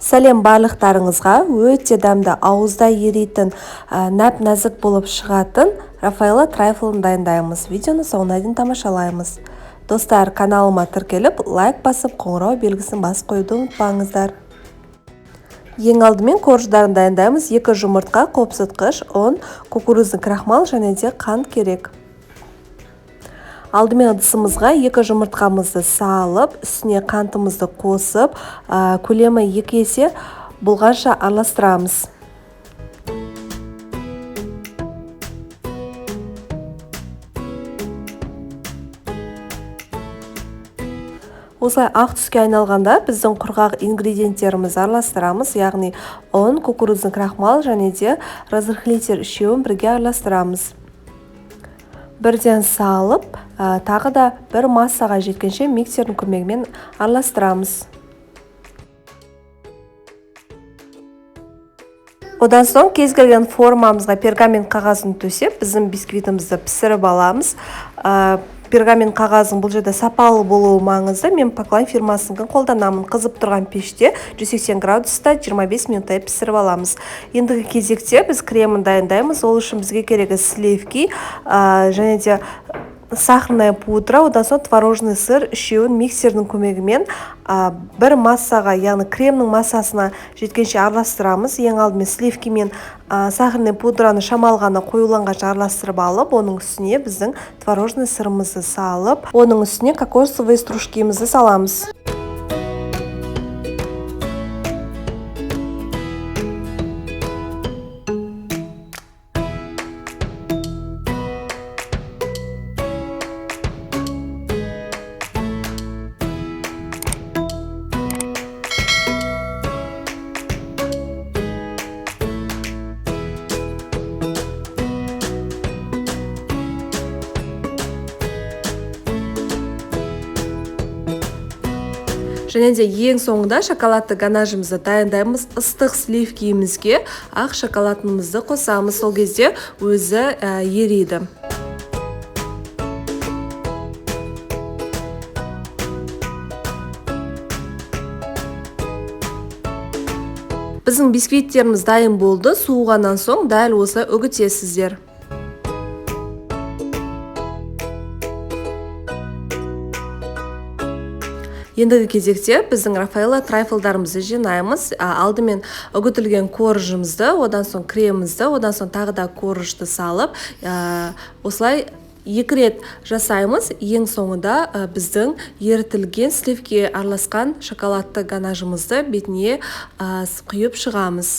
Сәлем барлықтарыңызға. Өте дәмді ауызда еритін, нәп-нәзік болып шығатын Рафаэлло трайфлын дайындаймыз. Видеоны соңына дейін тамашалаймыз. Достар, каналыма тіркеліп, лайк басып, қоңырау белгісін басып қоюды ұмытпаңыздар. Ең алдымен корждарын дайындаймыз. 2 жұмыртқа, қопсытқыш, ұн, кукурузный крахмал және де қант керек. Алдымен ыдысымызға 2 жұмыртқамызды салып, үстіне қантымызды қосып, көлемі 2 есе болғанша араластырамыз. Осылай ақ түске айналғанда біздің құрғақ ингредиенттерімізді араластырамыз, яғни ұн, кукурузный крахмал және де разрыхлитель үшеуін бірге араластырамыз. Бірден салып, тағы да бір массаға жеткенше миксердің көмегімен араластырамыз. Одан соң кез келген формамызға пергамент қағазын төсеп, біздің бисквитімізді пісіріп аламыз. Пергамент қағазың бұл жерде сапалы болуы маңызды. Мен Поклайн фирмасының қолданамын. Қызып тұрған пеште 180 градуста 25 минуттай пісіріп аламыз. Ендігі кезекте біз кремін дайындаймыз. Ол үшін бізге керегі сливки және де сахарная пудра, одан соң творожный сыр үшеуін миксердің көмегімен бір массаға, яғни кремнің массасына жеткенше араластырамыз. Ең алдымен сливки мен сахарный пудраны шамалғаны қоюланғанша араластырып алып, оның үстіне біздің творожный сырымызды салып, оның үстіне кокосовый стружкимізді саламыз. Және де ең соңында шоколадты ганажымызды дайындаймыз. Ыстық сливкиімізге ақ шоколадымызды қосамыз. Сол кезде өзі ериді. Біздің бисквиттеріміз дайын болды. Суығаннан соң дәл осылай үгітесіздер. Ендігі кезекте біздің Рафаэлло трайфлдарымызды жинаймыз. Алдымен үгітілген коржымызды, одан соң кремімізді, одан соң тағы да коржды салып, осылай 2 рет жасаймыз. Ең соңында біздің ерітілген сливке араласқан шоколадты ганажымызды бетіне құйып шығамыз.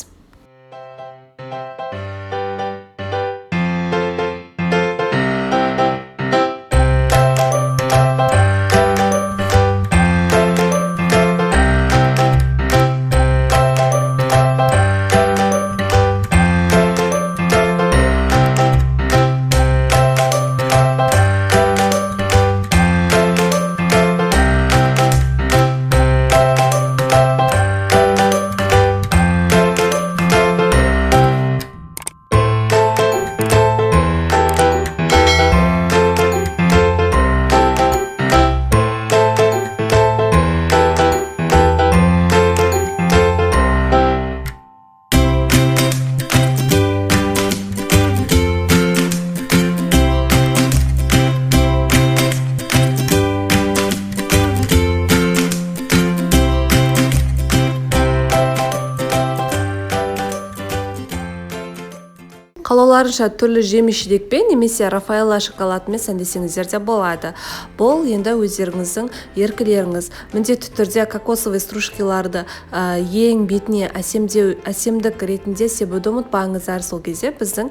Қалауларынша түрлі жеміс-жидекпен немесе Рафаэлло шоколадымен сәндесеңіздер де болады. Бұл енді өздеріңіздің еркілеріңіз. Міндетті түрде кокосовый стружкиларды ең бетіне әсемдік ретінде себуді ұмытпаңыздар. Сол кезде біздің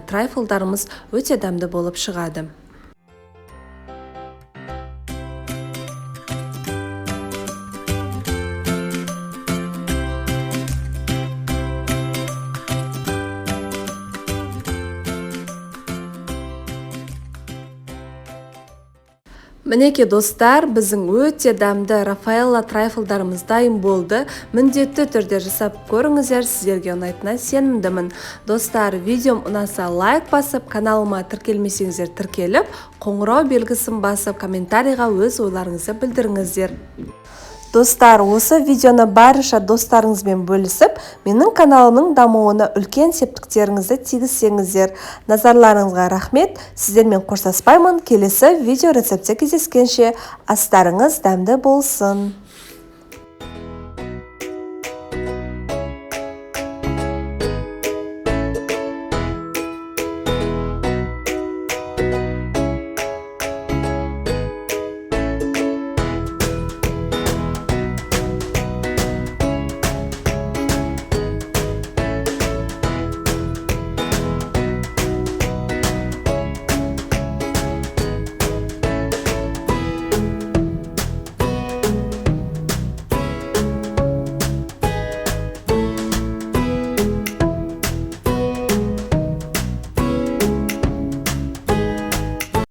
трайфлдарымыз өте дәмді болып шығады. Мінеке достар, біздің өте дәмді Рафаэлло трайфлдарымыз дайын болды. Міндетті түрде жасап көріңіздер, сіздерге ұнайтынына сенімдімін. Достар, видеом ұнаса лайк басып, каналыма тіркелмесеңіздер тіркеліп, қоңырау белгісін басып, комментарийға өз ойларыңызды білдіріңіздер. Достар, осы видеоны барынша достарыңызбен бөлісіп, менің каналымның дамуына үлкен септіктеріңізді тигізсеңіздер. Назарларыңызға рахмет. Сіздермен қоштаспаймын. Келесі видео рецептте кездескенше астарыңыз дәмді болсын.